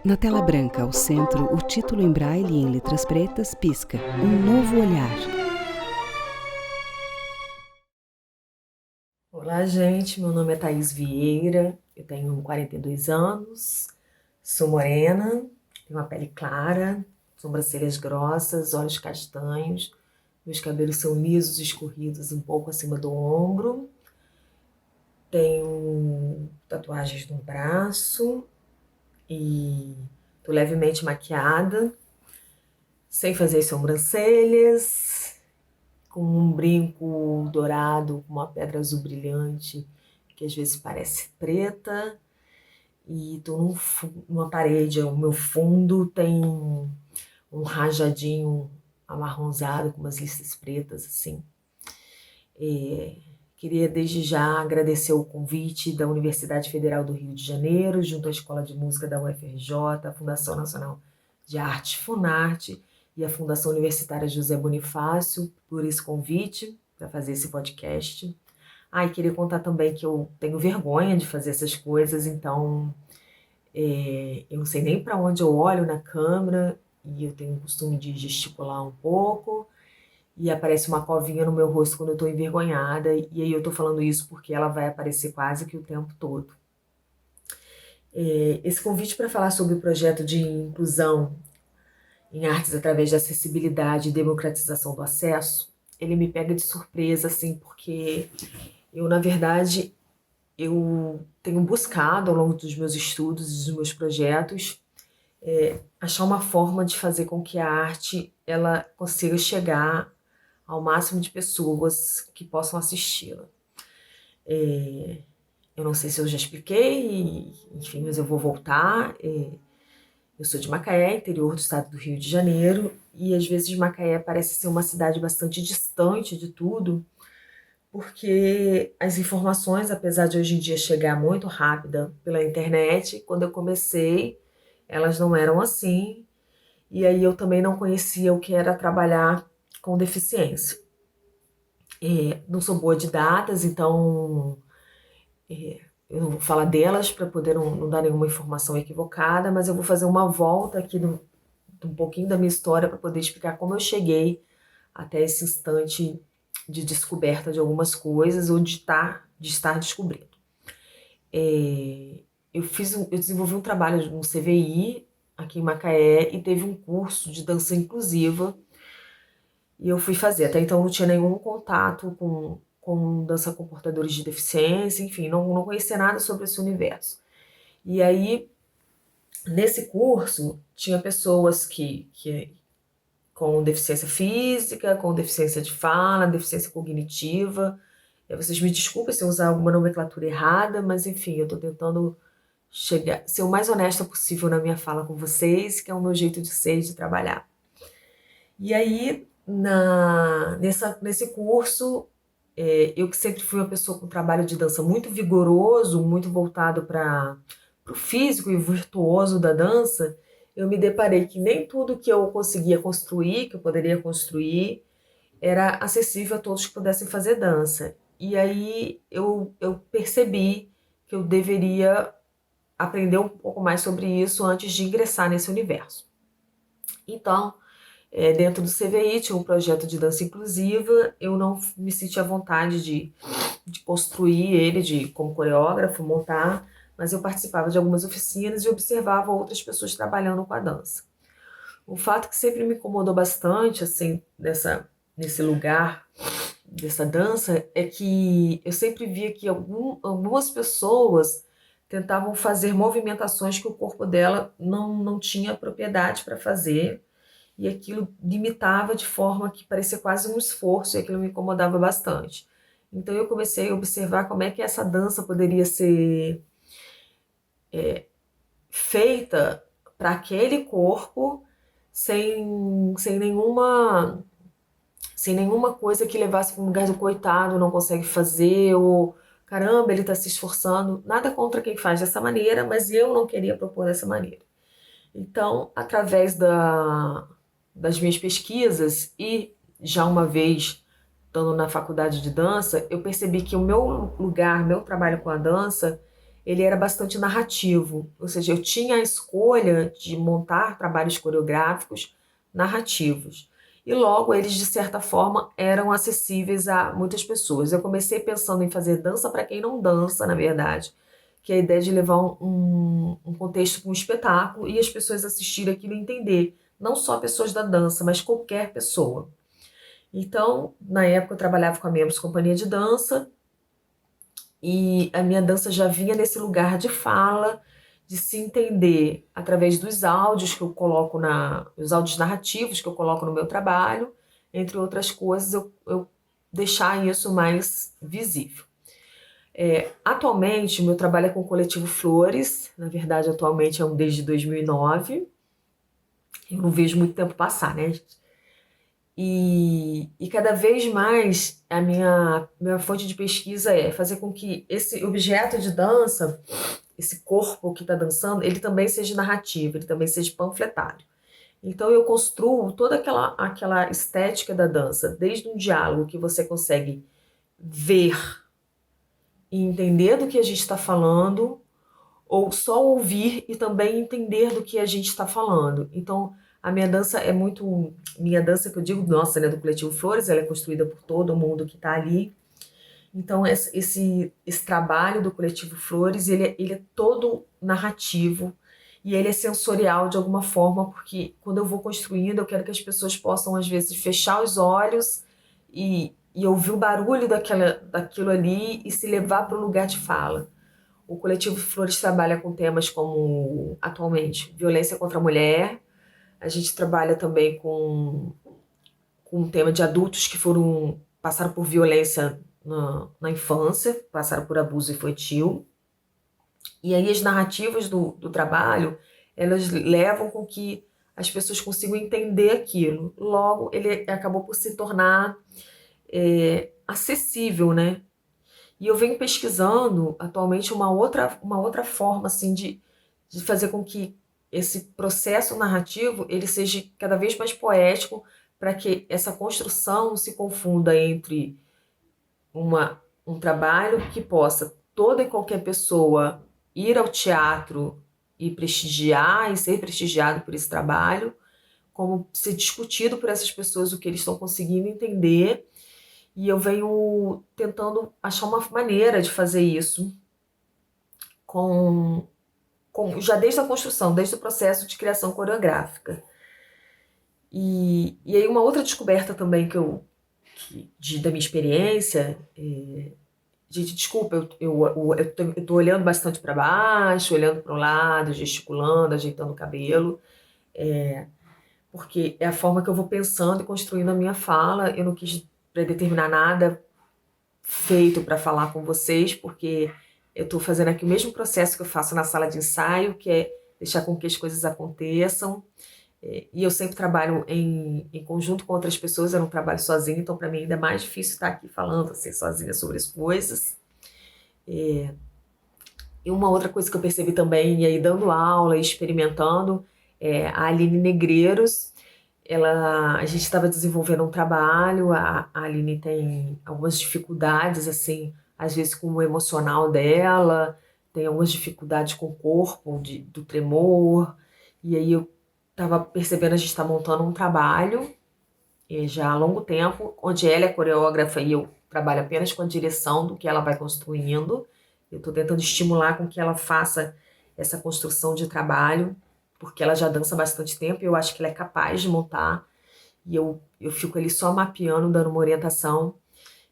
Na tela branca ao centro, o título em braille e em letras pretas pisca: Um novo olhar. Olá, gente. Meu nome é Thaís Vieira, eu tenho 42 anos, sou morena, tenho uma pele clara, sobrancelhas grossas, olhos castanhos, meus cabelos são lisos e escorridos um pouco acima do ombro, tenho tatuagens no braço e tô levemente maquiada, sem fazer sobrancelhas, com um brinco dourado, com uma pedra azul brilhante, que às vezes parece preta. E tô numa parede, o meu fundo tem um rajadinho amarronzado com umas listas pretas, assim. Queria desde já agradecer o convite da Universidade Federal do Rio de Janeiro, junto à Escola de Música da UFRJ, a Fundação Nacional de Arte Funarte e a Fundação Universitária José Bonifácio por esse convite para fazer esse podcast. E queria contar também que eu tenho vergonha de fazer essas coisas, então eu não sei nem para onde eu olho na câmera e eu tenho o costume de gesticular um pouco e aparece uma covinha no meu rosto quando eu estou envergonhada e aí eu estou falando isso porque ela vai aparecer quase que o tempo todo. Esse convite para falar sobre o projeto de inclusão em artes através da acessibilidade e democratização do acesso, ele me pega de surpresa, assim, porque eu, na verdade, eu tenho buscado ao longo dos meus estudos e dos meus projetos achar uma forma de fazer com que a arte ela consiga chegar ao máximo de pessoas que possam assisti-la. Eu não sei se eu já expliquei, enfim, mas eu vou voltar. Eu sou de Macaé, interior do estado do Rio de Janeiro, e às vezes Macaé parece ser uma cidade bastante distante de tudo, porque as informações, apesar de hoje em dia chegar muito rápida pela internet, quando eu comecei, elas não eram assim. E aí eu também não conhecia o que era trabalhar com deficiência. Não sou boa de datas, então eu não vou falar delas para poder não dar nenhuma informação equivocada, mas eu vou fazer uma volta aqui de um pouquinho da minha história para poder explicar como eu cheguei até esse instante de descoberta de algumas coisas ou de estar descobrindo. Eu desenvolvi um trabalho no CVI aqui em Macaé e teve um curso de dança inclusiva. E eu fui fazer. Até então não tinha nenhum contato com dança com portadores de deficiência, enfim, não conhecia nada sobre esse universo. E aí, nesse curso, tinha pessoas que com deficiência física, com deficiência de fala, deficiência cognitiva. Vocês me desculpem se eu usar alguma nomenclatura errada, mas enfim, eu estou tentando ser o mais honesta possível na minha fala com vocês, que é o meu jeito de ser e de trabalhar. E aí, nesse curso, eu que sempre fui uma pessoa com trabalho de dança muito vigoroso, muito voltado para o físico e virtuoso da dança, eu me deparei que nem tudo que eu conseguia construir, que eu poderia construir, era acessível a todos que pudessem fazer dança. E aí eu percebi que eu deveria aprender um pouco mais sobre isso antes de ingressar nesse universo. Então, dentro do CVI tinha um projeto de dança inclusiva, eu não me senti à vontade de construir ele como coreógrafo, montar, mas eu participava de algumas oficinas e observava outras pessoas trabalhando com a dança. O fato que sempre me incomodou bastante, assim, nesse lugar dessa dança, é que eu sempre via que algumas pessoas tentavam fazer movimentações que o corpo dela não tinha propriedade para fazer, e aquilo limitava de forma que parecia quase um esforço e aquilo me incomodava bastante. Então eu comecei a observar como é que essa dança poderia ser feita para aquele corpo sem nenhuma coisa que levasse para um lugar do coitado, não consegue fazer, ou caramba, ele está se esforçando. Nada contra quem faz dessa maneira, mas eu não queria propor dessa maneira. Então, através das minhas pesquisas e já uma vez estando na faculdade de dança, eu percebi que o meu lugar, meu trabalho com a dança, ele era bastante narrativo, ou seja, eu tinha a escolha de montar trabalhos coreográficos narrativos. E logo eles, de certa forma, eram acessíveis a muitas pessoas. Eu comecei pensando em fazer dança para quem não dança, na verdade, que é a ideia de levar um contexto para um espetáculo e as pessoas assistirem aquilo e entender, não só pessoas da dança, mas qualquer pessoa. Então, na época eu trabalhava com a Membros Companhia de Dança, e a minha dança já vinha nesse lugar de fala, de se entender através dos áudios que eu coloco os áudios narrativos que eu coloco no meu trabalho, entre outras coisas, eu deixar isso mais visível. Atualmente, meu trabalho é com o Coletivo Flores, na verdade, atualmente é desde 2009, eu não vejo muito tempo passar, né, gente? E cada vez mais a minha fonte de pesquisa é fazer com que esse objeto de dança, esse corpo que está dançando, ele também seja narrativo, ele também seja panfletário. Então eu construo toda aquela estética da dança, desde um diálogo que você consegue ver e entender do que a gente está falando, ou só ouvir e também entender do que a gente está falando. Então, a minha dança é muito. Minha dança, que eu digo, nossa, né, do Coletivo Flores, ela é construída por todo mundo que está ali. Então, esse trabalho do Coletivo Flores, ele é todo narrativo e ele é sensorial de alguma forma, porque quando eu vou construindo, eu quero que as pessoas possam, às vezes, fechar os olhos e ouvir o barulho daquilo ali e se levar para o lugar de fala. O Coletivo Flores trabalha com temas como, atualmente, violência contra a mulher. A gente trabalha também com um tema de adultos que passaram por violência na infância, passaram por abuso infantil. E aí as narrativas do trabalho, elas levam com que as pessoas consigam entender aquilo. Logo, ele acabou por se tornar acessível, né? E eu venho pesquisando atualmente uma outra forma assim, de fazer com que esse processo narrativo ele seja cada vez mais poético, para que essa construção se confunda entre um trabalho que possa toda e qualquer pessoa ir ao teatro e prestigiar e ser prestigiado por esse trabalho, como ser discutido por essas pessoas o que eles estão conseguindo entender. E eu venho tentando achar uma maneira de fazer isso já desde a construção, desde o processo de criação coreográfica. E aí uma outra descoberta também da minha experiência, gente, desculpa, eu tô olhando bastante para baixo, olhando para o lado, gesticulando, ajeitando o cabelo, porque é a forma que eu vou pensando e construindo a minha fala. Eu não quis predeterminar nada feito para falar com vocês, porque eu estou fazendo aqui o mesmo processo que eu faço na sala de ensaio, que é deixar com que as coisas aconteçam. E eu sempre trabalho em conjunto com outras pessoas, eu não trabalho sozinha, então para mim ainda é mais difícil estar aqui falando assim, sozinha sobre as coisas. E uma outra coisa que eu percebi também, e aí dando aula e experimentando, a Aline Negreiros, a gente estava desenvolvendo um trabalho, a Aline tem algumas dificuldades, assim, às vezes com o emocional dela, tem algumas dificuldades com o corpo, do tremor, e aí eu estava percebendo, a gente está montando um trabalho, já há longo tempo, onde ela é coreógrafa e eu trabalho apenas com a direção do que ela vai construindo. Eu estou tentando estimular com que ela faça essa construção de trabalho, porque ela já dança há bastante tempo e eu acho que ela é capaz de montar. E eu fico ali só mapeando, dando uma orientação.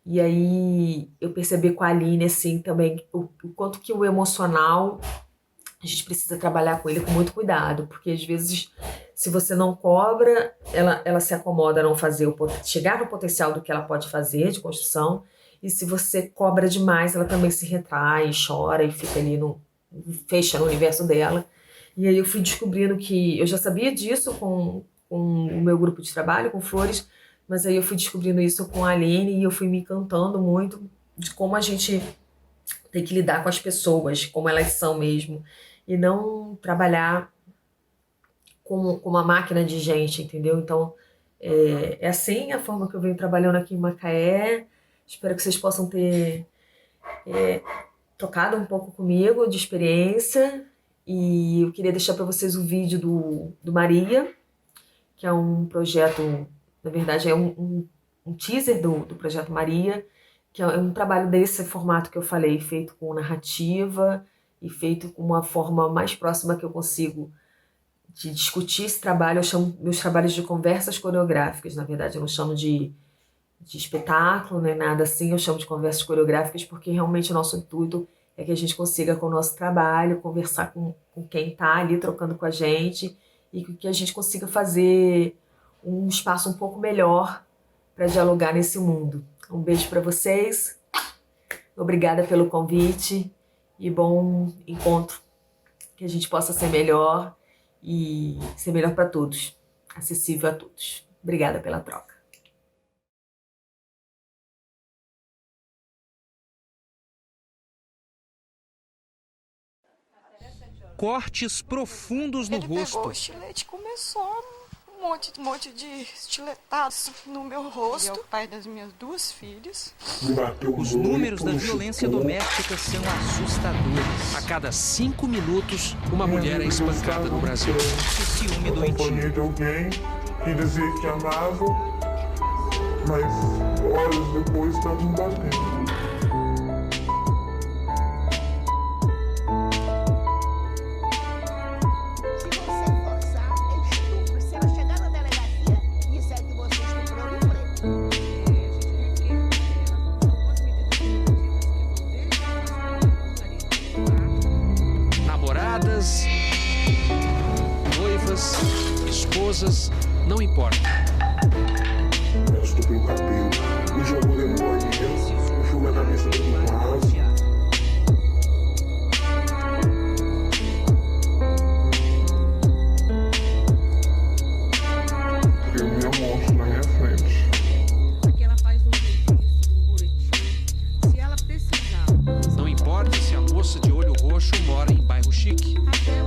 E aí eu percebi com a Aline, assim, também, o quanto que o emocional, a gente precisa trabalhar com ele com muito cuidado, porque às vezes, se você não cobra, ela se acomoda a não fazer chegar no potencial do que ela pode fazer de construção, e se você cobra demais, ela também se retrai, chora e fica ali fecha no universo dela. E aí eu fui descobrindo que eu já sabia disso com o meu grupo de trabalho, com Flores, mas aí eu fui descobrindo isso com a Aline e eu fui me encantando muito de como a gente tem que lidar com as pessoas, como elas são mesmo, e não trabalhar como uma máquina de gente, entendeu? Então, é assim a forma que eu venho trabalhando aqui em Macaé. Espero que vocês possam ter trocado um pouco comigo de experiência, e eu queria deixar para vocês o vídeo do Maria, que é um projeto, na verdade é um teaser do projeto Maria, que é um trabalho desse formato que eu falei, feito com narrativa e feito com uma forma mais próxima que eu consigo de discutir esse trabalho. Eu chamo meus trabalhos de conversas coreográficas, na verdade eu não chamo de espetáculo, nem nada assim, eu chamo de conversas coreográficas porque realmente o nosso intuito é que a gente consiga, com o nosso trabalho, conversar com quem está ali trocando com a gente, e que a gente consiga fazer um espaço um pouco melhor para dialogar nesse mundo. Um beijo para vocês, obrigada pelo convite e bom encontro, que a gente possa ser melhor e ser melhor para todos, acessível a todos. Obrigada pela troca. Cortes profundos no rosto. Ele pegou o estilete e começou um monte de estiletados no meu rosto. Ele é o pai das minhas 2 filhas. Os números da violência doméstica são assustadores. A cada 5 minutos, uma mulher é espancada no Brasil. O ciúme doentio. De alguém que dizia que amava, mas horas depois estava me batendo. Namoradas, noivas, esposas, não importa. Eu estupei o cabelo, me jogou dentro do banheiro, enfiou na cabeça do vaso. Eu me monstro na minha frente. Aqui ela faz um registro, um boletim. Se ela precisar. Não importa se a moça de olho roxo mora em bairro chique. Até